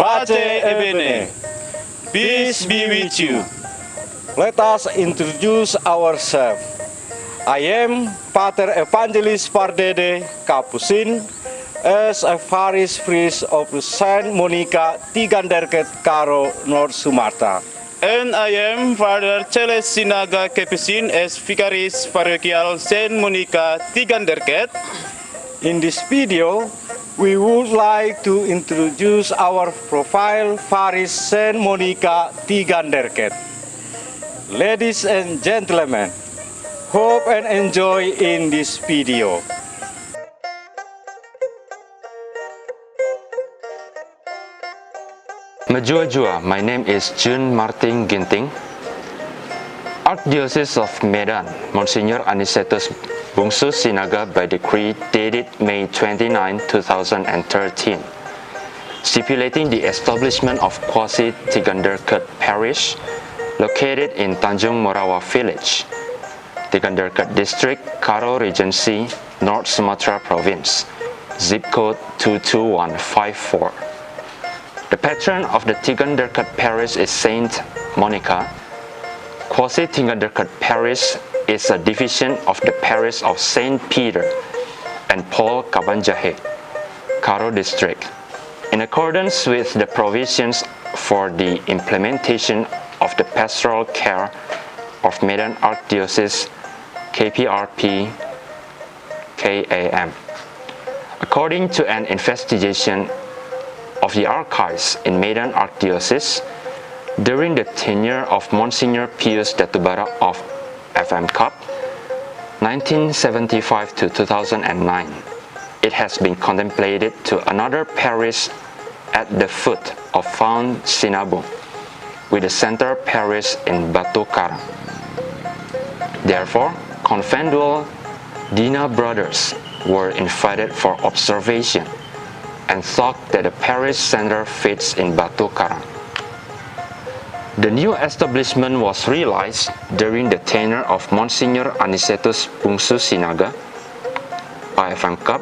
Pace e bene. Peace be with you. Let us introduce ourselves. I am Pater Evangelist Pardede Kapusin as a parish priest of Saint Monica TIganderket Karo, North Sumatra. And I am Father Celes Sinaga Kepisin as Vicaris Parochial Saint Monica TIganderket. In this video, we would like to introduce our profile parish Saint Monica TIganderket. Ladies and gentlemen, hope and enjoy in this video. Majua, my name is Jun Martin Ginting, Archdiocese of Medan, Monsignor Anicetus Bungsu Sinaga by decree dated May 29, 2013, stipulating the establishment of Quasi-TIganderket Parish located in Tanjung Morawa Village, TIganderket District, Karo Regency, North Sumatra Province, zip code 22154. The patron of the TIganderket Parish is Saint Monica. Quasi-TIganderket Parish is a division of the parish of Saint Peter and Paul Kabanjahe, Karo District, in accordance with the provisions for the implementation of the pastoral care of Medan Archdiocese KPRP KAM. According to an investigation of the archives in Medan Archdiocese, during the tenure of Monsignor Pius Datubara of FM Cup, 1975 to 2009, it has been contemplated to another parish at the foot of Mount Sinabung, with a center parish in Batu Karang. Therefore, conventual Dina brothers were invited for observation and thought that the parish center fits in Batu Karang. The new establishment was realized during the tenure of Monsignor Anicetus Bungsu Sinaga, IFM Cup,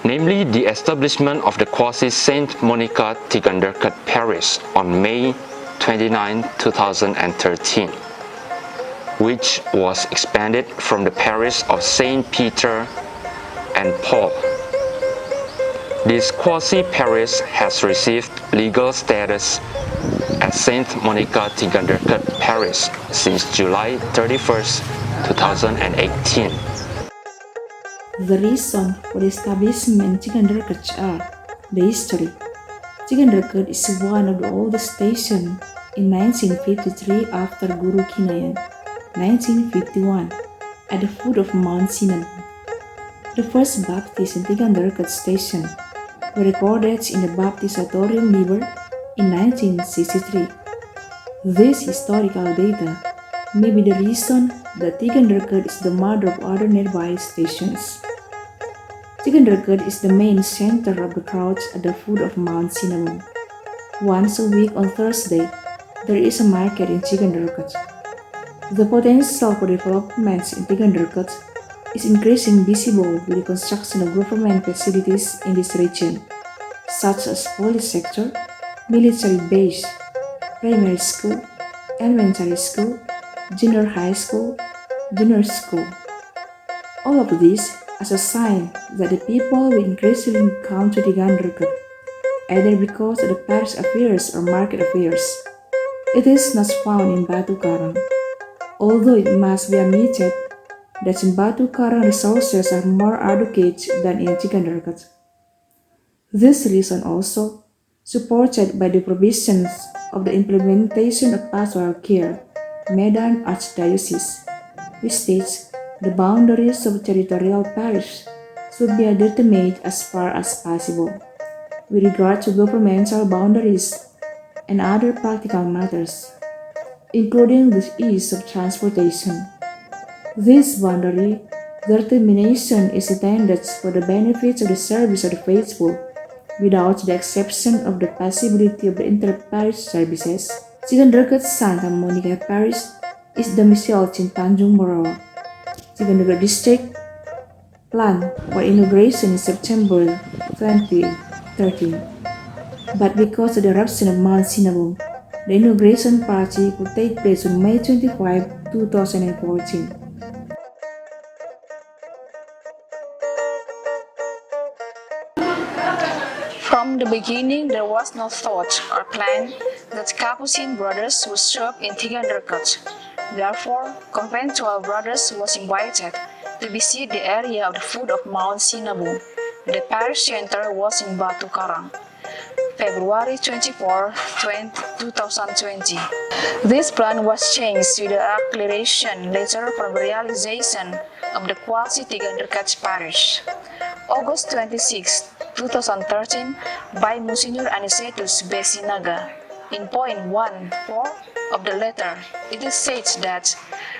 namely the establishment of the Quasi-Saint Monica TIganderket Parish on May 29, 2013, which was expanded from the parish of Saint Peter and Paul. This quasi-parish has received legal status as Saint Monica TIganderket Parish since July 31st, 2018. The reason for the establishment TIganderket are the history. TIganderket is one of the oldest stations in 1953 after Guru Kinayan, 1951, at the foot of Mount Sinabung. The first Baptist in TIganderket station were recorded in the Baptisatorium Liber in 1963. This historical data may be the reason that TIganderket is the mother of other nearby stations. TIganderket is the main center of the crowds at the foot of Mount Sinabung. Once a week on Thursday, there is a market in TIganderket. The potential for developments in TIganderket is increasing visible with the construction of government facilities in this region, such as police sector, military base, primary school, elementary school, junior high school, junior school. All of this as a sign that the people will increasingly come to TIganderket, either because of the parish affairs or market affairs. It is not found in Batu Karang, although it must be admitted that in Batu Karang resources are more adequate than in TIganderket. This reason also supported by the provisions of the implementation of pastoral care, Medan Archdiocese, which states the boundaries of territorial parish should be determined as far as possible, with regard to governmental boundaries and other practical matters, including the ease of transportation. This boundary determination is intended for the benefit of the service of the faithful, without the exception of the possibility of the inter-parish services. TIganderket Santa Monica Parish is domiciled in Tanjung Morawa, TIganderket District, planned for inauguration in September 2013. But because of the eruption of Mount Sinabung, the inauguration party could take place on May 25, 2014. From the beginning, there was no thought or plan that Capuchin brothers would serve in Tiganderket. Therefore, conventual brothers was invited to visit the area of the foot of Mount Sinabung. The parish center was in Batu Karang, February 24, 2020. This plan was changed with the acceleration later from the realization of the quasi-Tiganderket Parish. August 26, 2013, by Monsignor Anicetus B. Sinaga. In point 1.4 of the letter, it is said that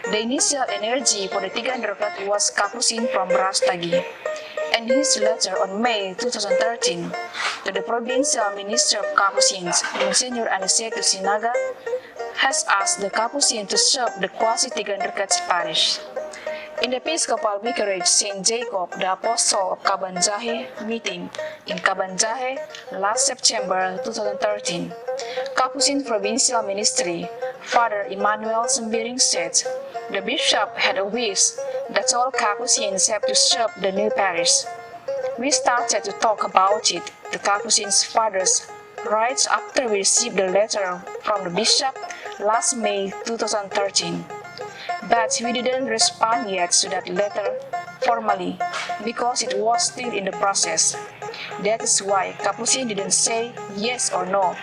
the initial energy for the Tiganderket was Capuchin from Rastagi. And his letter on May 2013 to the Provincial Minister of Capuchins, Monsignor Anicetus Sinaga, has asked the Capuchin to serve the quasi-Tiganderket Parish. In the Episcopal Vicarage St. Jacob the Apostle of Kabanjahe meeting in Kabanjahe last September 2013, Capuchin Provincial Ministry, Father Emmanuel Sembiring said the bishop had a wish that all Capuchins have to serve the new parish. We started to talk about it, the Capuchin's fathers, right after we received the letter from the bishop last May 2013. But we didn't respond yet to that letter formally because it was still in the process. That is why Capuchin didn't say yes or no.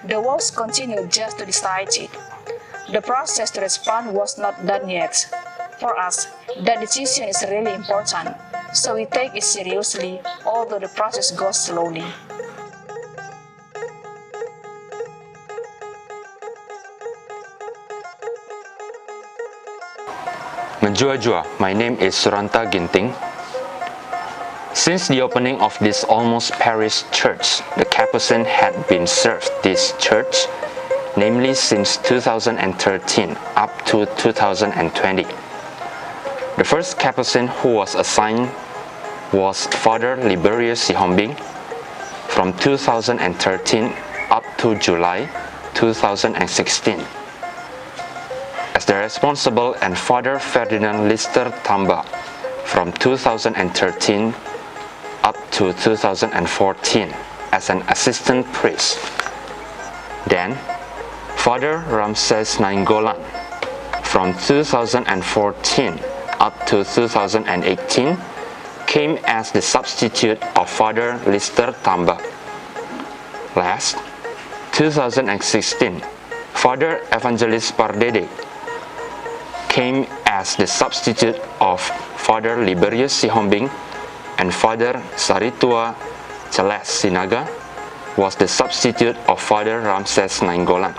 The works continued just to decide it. The process to respond was not done yet. For us, that decision is really important, so we take it seriously, although the process goes slowly. Menjua-jua, my name is Suranta Ginting. Since the opening of this almost parish church, the Capuchin had been served this church, namely since 2013 up to 2020. The first Capuchin who was assigned was Father Liberius Sihombing from 2013 up to July 2016. As the responsible, and Father Ferdinand Lister Tamba from 2013 up to 2014 as an assistant priest. Then, Father Ramses Nainggolan from 2014 up to 2018 came as the substitute of Father Lister Tamba. Last, 2016, Father Evangelist Pardede came as the substitute of Father Liberius Sihombing, and Father Saritua Celes Sinaga was the substitute of Father Ramses Nainggolan.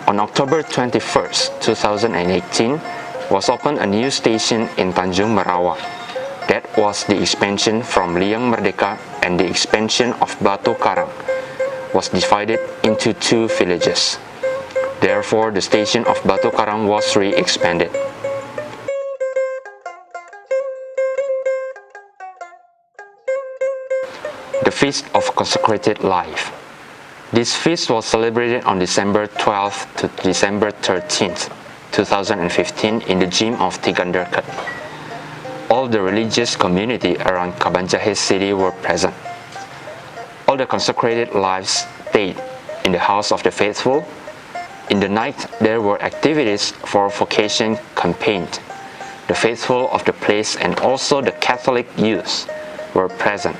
On October 21st, 2018, was opened a new station in Tanjung Merawa. That was the expansion from Liang Merdeka, and the expansion of Batu Karang was divided into two villages. Therefore, the station of Batu Karang was re-expanded. The Feast of Consecrated Life. This feast was celebrated on December 12th to December 13th, 2015 in the gym of Tiganderket. All the religious community around Kabanjahe city were present. All the consecrated lives stayed in the house of the faithful. In the night, there were activities for vocation campaign. The faithful of the place and also the Catholic youth were present.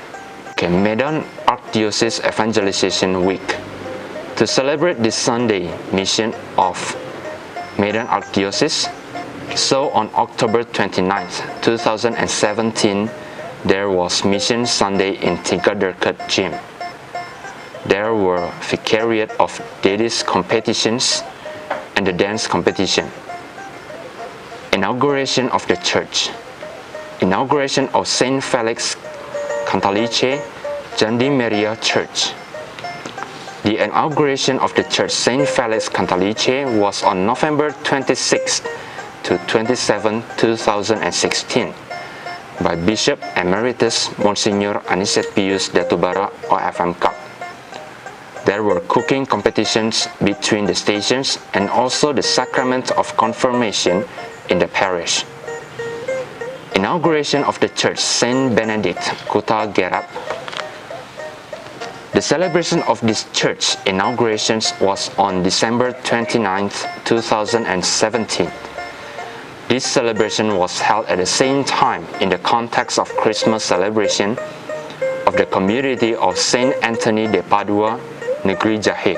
Medan Archdiocese Evangelization Week. To celebrate this Sunday mission of Medan Archdiocese, so on October 29th, 2017, there was Mission Sunday in Tiganderket Gym. There were vicariate of ladies competitions and the dance competition. Inauguration of the church. Inauguration of Saint Felix Cantalice Jandi Maria Church. The inauguration of the church Saint Felix Cantalice was on November 26 to 27, 2016. by Bishop Emeritus Monsignor Aniset Pius Datubara OFM Cup. There were cooking competitions between the stations and also the sacrament of confirmation in the parish. Inauguration of the church Saint Benedict Kota Gerap. The celebration of this church inauguration was on December 29, 2017. This celebration was held at the same time in the context of Christmas celebration of the community of Saint Anthony de Padua, Negeri Jahe.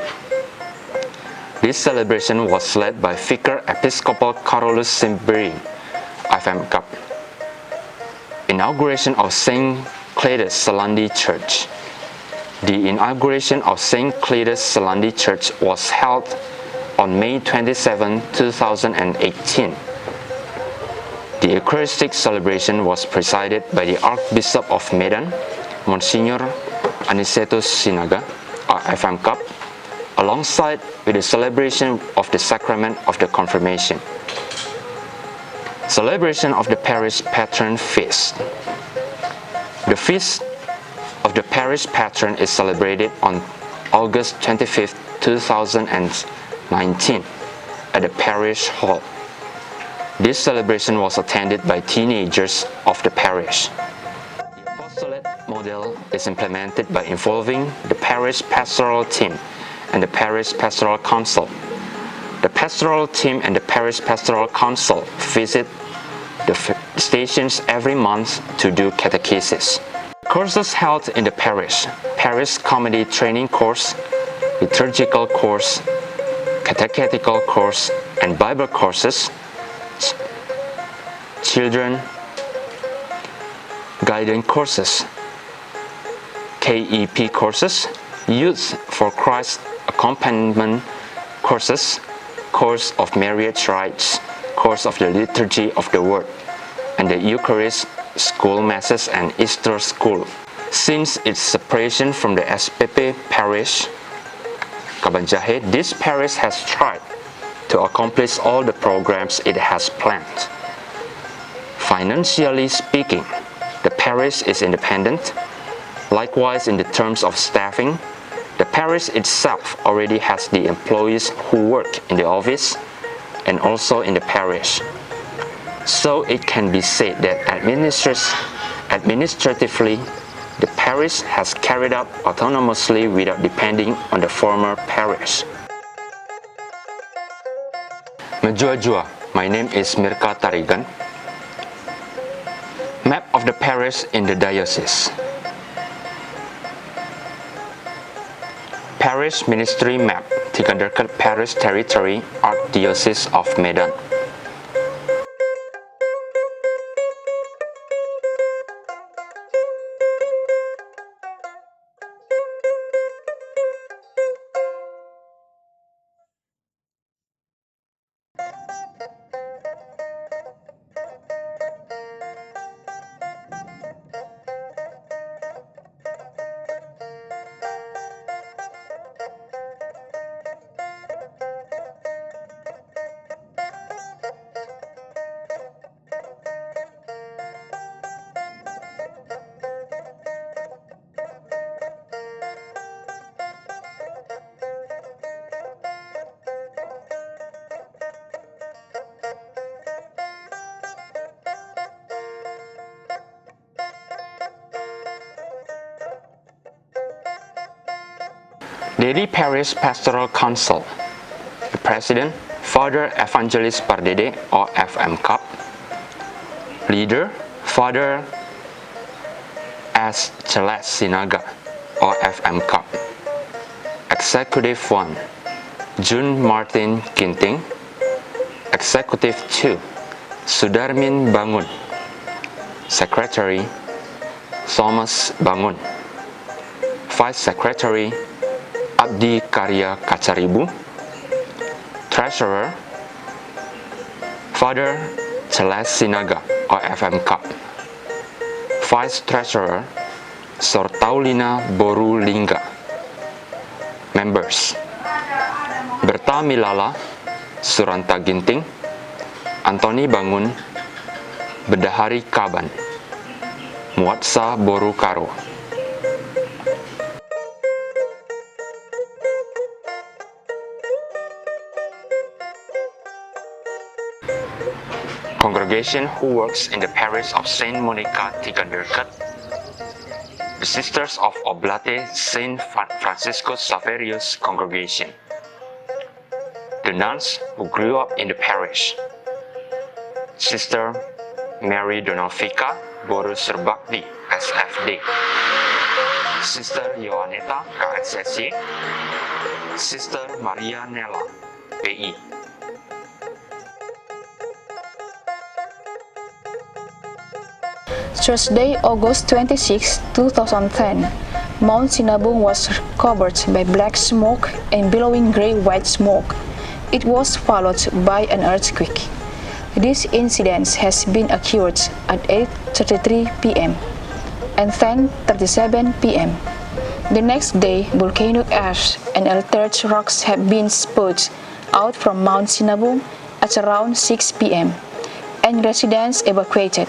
This celebration was led by Vicar Episcopal Carolus Simberi, FM Cup. Inauguration of Saint Cletus Selandi Church. The inauguration of Saint Cletus Selandi Church was held on May 27, 2018. The Eucharistic celebration was presided by the Archbishop of Medan, Monsignor Anicetus Sinaga, FM Cup, alongside with the celebration of the sacrament of the confirmation. Celebration of the parish patron feast. The feast of the parish patron is celebrated on August 25, 2019 at the parish hall. This celebration was attended by teenagers of the parish. The apostolate model is implemented by involving the parish pastoral team and the parish pastoral council. The pastoral team and the parish pastoral council visit the stations every month to do catechesis. Courses held in the parish comedy training course, liturgical course, catechetical course, and Bible courses, children guidance courses, KEP courses, Youth for Christ accompaniment courses, course of marriage rites, course of the liturgy of the word, and the Eucharist school masses and Easter school. Since its separation from the SPP parish, Kabanjahe, this parish has tried to accomplish all the programs it has planned. Financially speaking, the parish is independent. Likewise, in the terms of staffing, the parish itself already has the employees who work in the office and also in the parish. So it can be said that administratively, the parish has carried out autonomously without depending on the former parish. Majua, my name is Monica Tarigan. Map of the parish in the diocese. Parish Ministry Map, TIganderket Parish Territory, Archdiocese of Medan. Daily Parish Pastoral Council. The President, Father Evangelist Pardede or FM Cup. Leader, Father S. Celes Sinaga or FM Cup. Executive 1, Jun Martin Ginting. Executive 2, Sudarmin Bangun. Secretary, Thomas Bangun. Vice Secretary, Abdi Karya Kacaribu. Treasurer, Father Celes Sinaga or FM Cup. Vice Treasurer, Sor Taulina Boru Lingga. Members, Berta Milala, Suranta Ginting, Antoni Bangun, Bedahari Kaban. Muatsa Boru Karo. Congregation who works in the parish of Saint Monica TIganderket, the Sisters of Oblate Saint Francisco Saverius Congregation, the nuns who grew up in the parish, Sister Mary Donalvika Boru Serbakti SFD, Sister Yohaneta KSSC, Sister Maria Nella PI. Thursday, August 26, 2010, Mount Sinabung was covered by black smoke and billowing gray-white smoke. It was followed by an earthquake. This incident has been occurred at 8:33 p.m. and 10:37 p.m. The next day, volcanic ash and altered rocks have been spewed out from Mount Sinabung at around 6 p.m. and residents evacuated.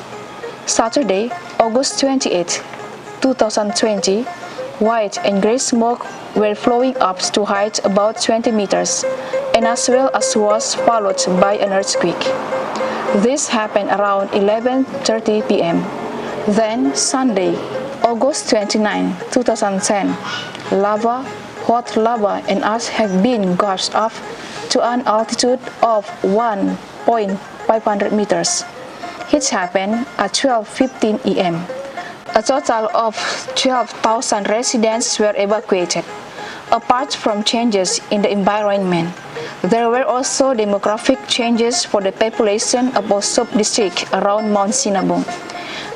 Saturday, August 28, 2020, white and gray smoke were flowing up to height about 20 meters, and as well as was followed by an earthquake. This happened around 11:30 p.m. Then, Sunday, August 29, 2010, hot lava and ash have been gushed up to an altitude of 1,500 meters. It happened at 12:15 a.m. A total of 12,000 residents were evacuated. Apart from changes in the environment, there were also demographic changes for the population of both sub-districts around Mount Sinabung.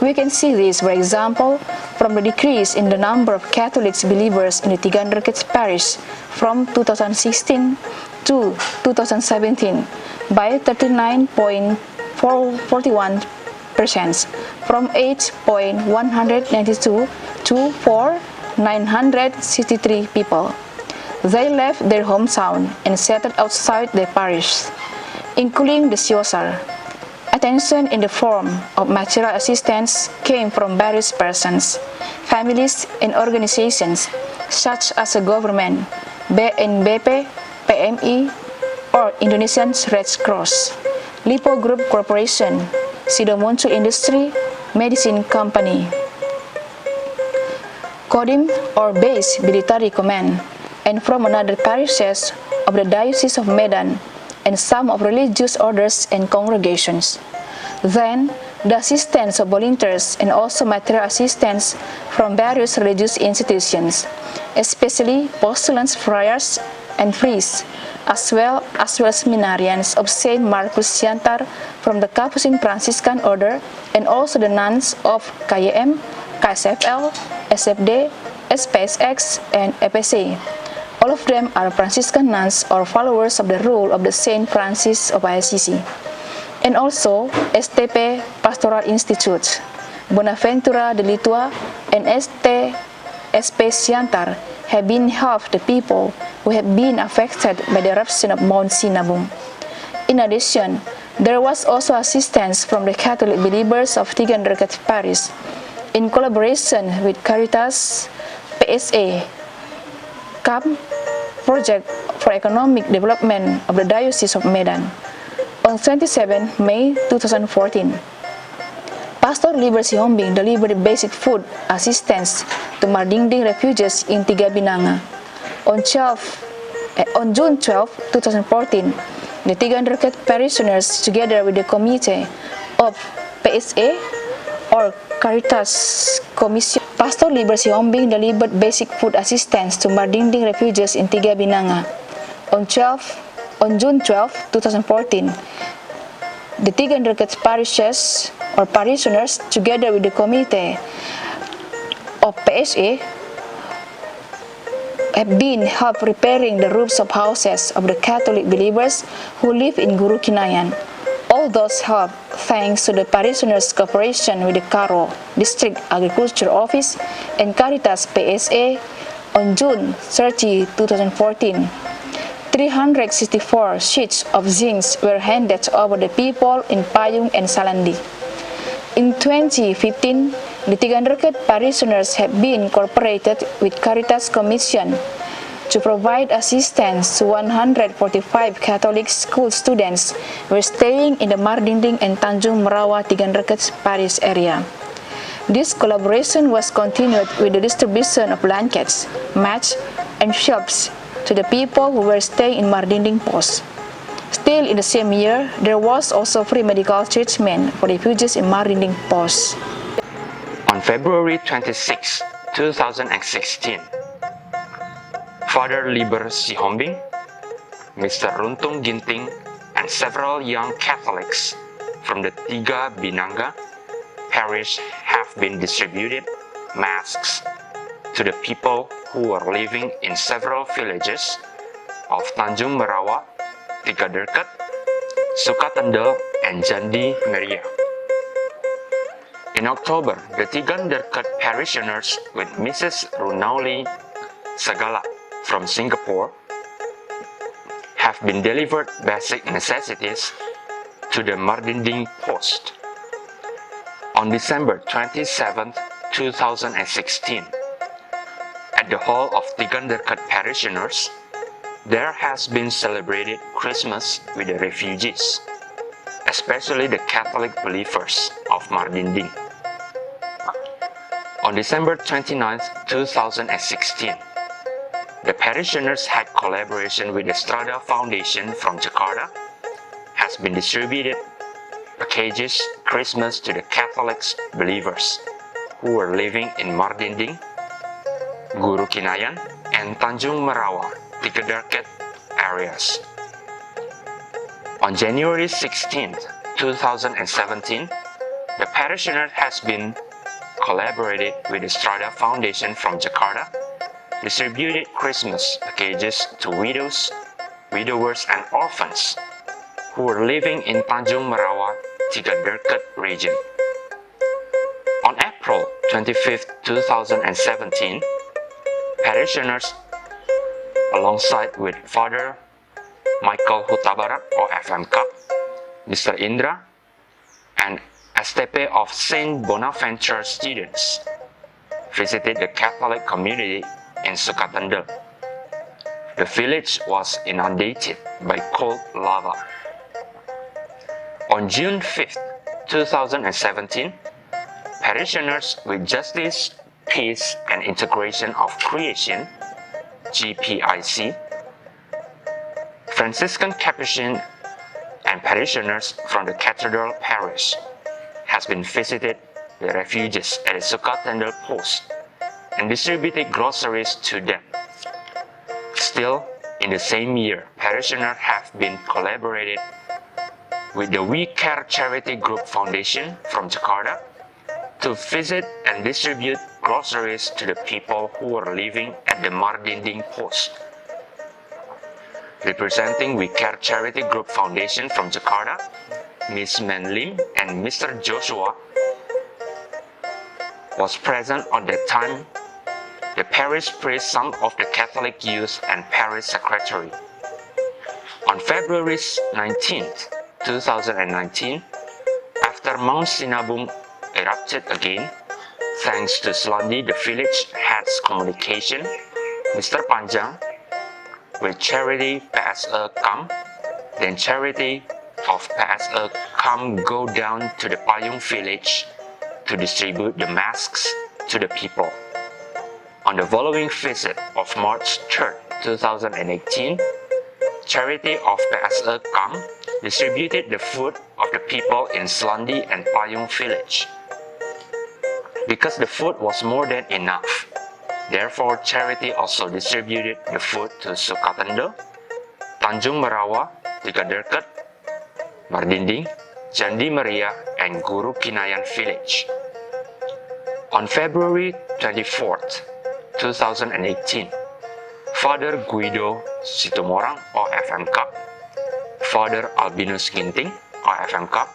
We can see this, for example, from the decrease in the number of Catholic believers in the TIganderket Parish from 2016 to 2017 by 39.41%, from 8.192 to 4,963 people. They left their hometown and settled outside the parish, including the Siosar. Attention in the form of material assistance came from various persons, families, and organizations such as the government, BNBP, PMI, or Indonesian Red Cross, Lipo Group Corporation, Sido Industry, Medicine Company, Kodim or Base Military Command, and from another parishes of the Diocese of Medan, and some of religious orders and congregations. Then, the assistance of volunteers and also material assistance from various religious institutions, especially postulants, friars, and priests, as well as seminarians of Saint Marcus Siantar from the Capuchin Franciscan Order, and also the nuns of KYM, KSFL, SFD, SPSX, and EPC. All of them are Franciscan nuns or followers of the rule of the Saint Francis of Assisi. And also STP Pastoral Institute, Bonaventura de Litua, and SP Siantar have been helped the people who have been affected by the eruption of Mount Sinabung. In addition, there was also assistance from the Catholic believers of TIganderket Parish in collaboration with Caritas PSA CAM Project for Economic Development of the Diocese of Medan. On 27 May 2014, Pastor Liber Sihombing delivered basic food assistance to Mardingding refugees in Tiga Binanga. On June 12, 2014, the TIganderket parishioners, together with the committee of PSA or Caritas Commission, Pastor Liber Sihombing delivered basic food assistance to Mardingding refugees in Tiga Binanga. On June 12, 2014, the TIganderket parishes or parishioners, together with the committee of PSA, have been helped repairing the roofs of houses of the Catholic believers who live in Guru Kinayan. All those help thanks to the parishioners' cooperation with the Karo District Agriculture Office and Caritas PSA. On June 30, 2014, 364 sheets of zinc were handed over the people in Payung and Salandi. In 2015, the TIganderket parishioners have been incorporated with Caritas Commission to provide assistance to 145 Catholic school students who are staying in the Mardinding and Tanjung Merawa TIganderket Parish area. This collaboration was continued with the distribution of blankets, mats, and shelves to the people who were staying in Mardinding Post. Still in the same year, there was also free medical treatment for refugees in Mardinding Post. On February 26, 2016, Father Liber Sihombing, Mr. Runtung Ginting, and several young Catholics from the Tiga Binanga parish have been distributed masks to the people who are living in several villages of Tanjung Merawa, TIganderket, Sukatendel, and Jandi Meria. In October, the TIganderket parishioners with Mrs. Runauli Sagala from Singapore have been delivered basic necessities to the Mardinding Post. On December 27, 2016, at the Hall of TIganderket parishioners, there has been celebrated Christmas with the refugees, especially the Catholic believers of Mardinding. On December 29, 2016, the parishioners had collaboration with the Strada Foundation from Jakarta has been distributed packages Christmas to the Catholic believers who were living in Mardinding, Guru Kinayan, and Tanjung Merawa, TIganderket areas. On January 16, 2017, the parishioner has been collaborated with the Strada Foundation from Jakarta, distributed Christmas packages to widows, widowers, and orphans who were living in Tanjung Merawa, TIganderket region. On April 25, 2017, parishioners, alongside with Father Michael Hutabarat or FMK, Mr. Indra, and STP of Saint Bonaventure students, visited the Catholic community in Sukatendel. The village was inundated by cold lava. On June 5, 2017, parishioners with Justice, Peace, and Integration of Creation, GPIC, Franciscan Capuchin, and parishioners from the Cathedral Parish has been visited the refugees at the Sukatendel Post and distributed groceries to them. Still, in the same year, parishioners have been collaborated with the We Care Charity Group Foundation from Jakarta to visit and distribute groceries to the people who are living at the Mardinding Post. Representing We Care Charity Group Foundation from Jakarta, Ms. Menlim and Mr. Joshua was present on that time, the parish priest, some of the Catholic youth, and parish secretary. On February 19, 2019, after Mount Sinabung erupted again, thanks to Selandi, the village head's communication, Mr. Panjang, with charity PSE come, then charity of PSE come go down to the Payung village to distribute the masks to the people. On the following visit of March 3, 2018, charity of PSE come distributed the food of the people in Selandi and Payung village. Because the food was more than enough, therefore charity also distributed the food to Sukatendel, Tanjung Merawa, TIganderket, Mardinding, Jandi Meria, and Guru Kinayan village. On February 24, 2018, Father Guido Situmorang or FMK, Father Albinus Ginting or FMK,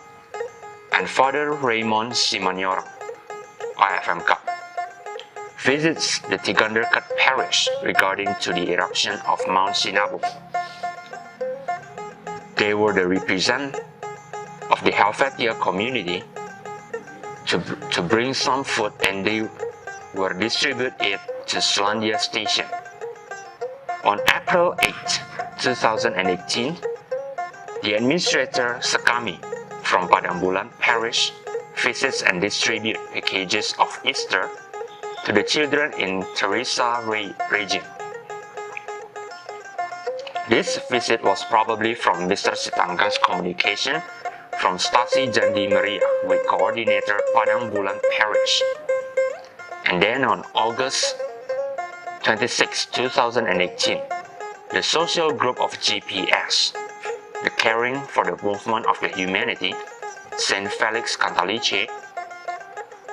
and Father Raymond Simanyorang or FMK visits the TIganderket Parish regarding to the eruption of Mount Sinabung. They were the representatives of the Helvetia community to bring some food, and they were distributed it to Selandia Station. On April 8, 2018, the administrator Sekami from Padang Parish visits and distributes packages of Easter to the children in Teresa region. This visit was probably from Mr. Sitangga's communication from Stasi Jandi Maria with coordinator Padang Parish. And then on August 26, 2018, the social group of GPS, the Caring for the Movement of the Humanity, St. Felix Cantalice,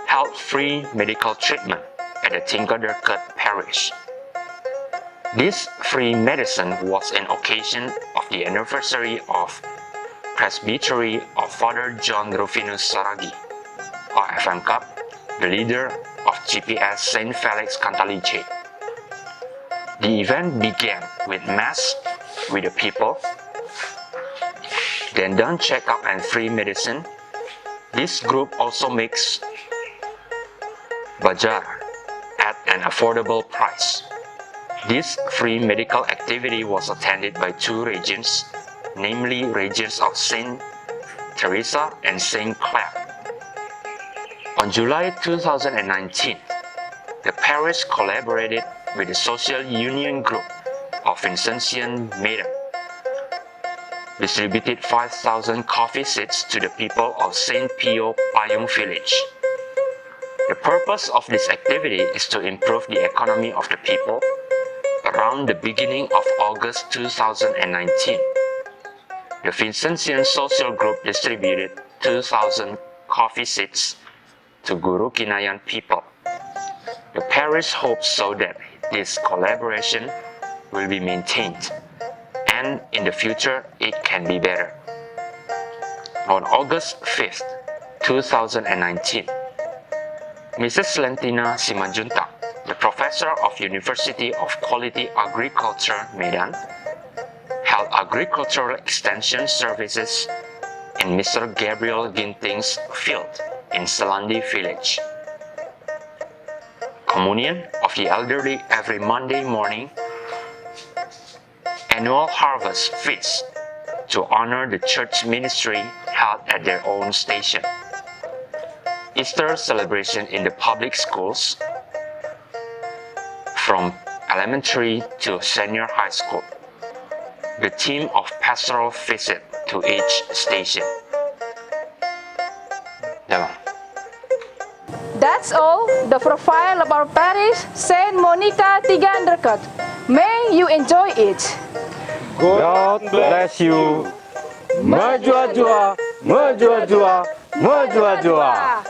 held free medical treatment at the TIganderket Parish. This free medicine was an occasion of the anniversary of Presbytery of Father John Rufinus Saragi, or FMK, the leader of GPS St. Felix Cantalice. The event began with Mass with the people, then done checkup and free medicine. This group also makes bazaar at an affordable price. This free medical activity was attended by two regions, namely regions of St. Teresa and St. Clair. On July 2019, the parish collaborated with the Social Union Group of Vincentian Maiden, distributed 5,000 coffee seeds to the people of St. Pio Payung village. The purpose of this activity is to improve the economy of the people. Around the beginning of August 2019, the Vincentian Social Group distributed 2,000 coffee seeds to Guru Kinayan people. The parish hopes so that this collaboration will be maintained, and in the future it can be better. On August 5th, 2019, Mrs. Lentina Simanjuntak, the professor of University of Quality Agriculture, Medan, held agricultural extension services in Mr. Gabriel Ginting's field in Selandi village. Communion of the elderly every Monday morning, annual harvest feast to honor the church ministry held at their own station, Easter celebration in the public schools, from elementary to senior high school. The theme of pastoral visit to each station. That's all the profile of our parish, Saint Monica TIganderket. May you enjoy it. God bless you. Maju-jua, maju-jua, maju-jua.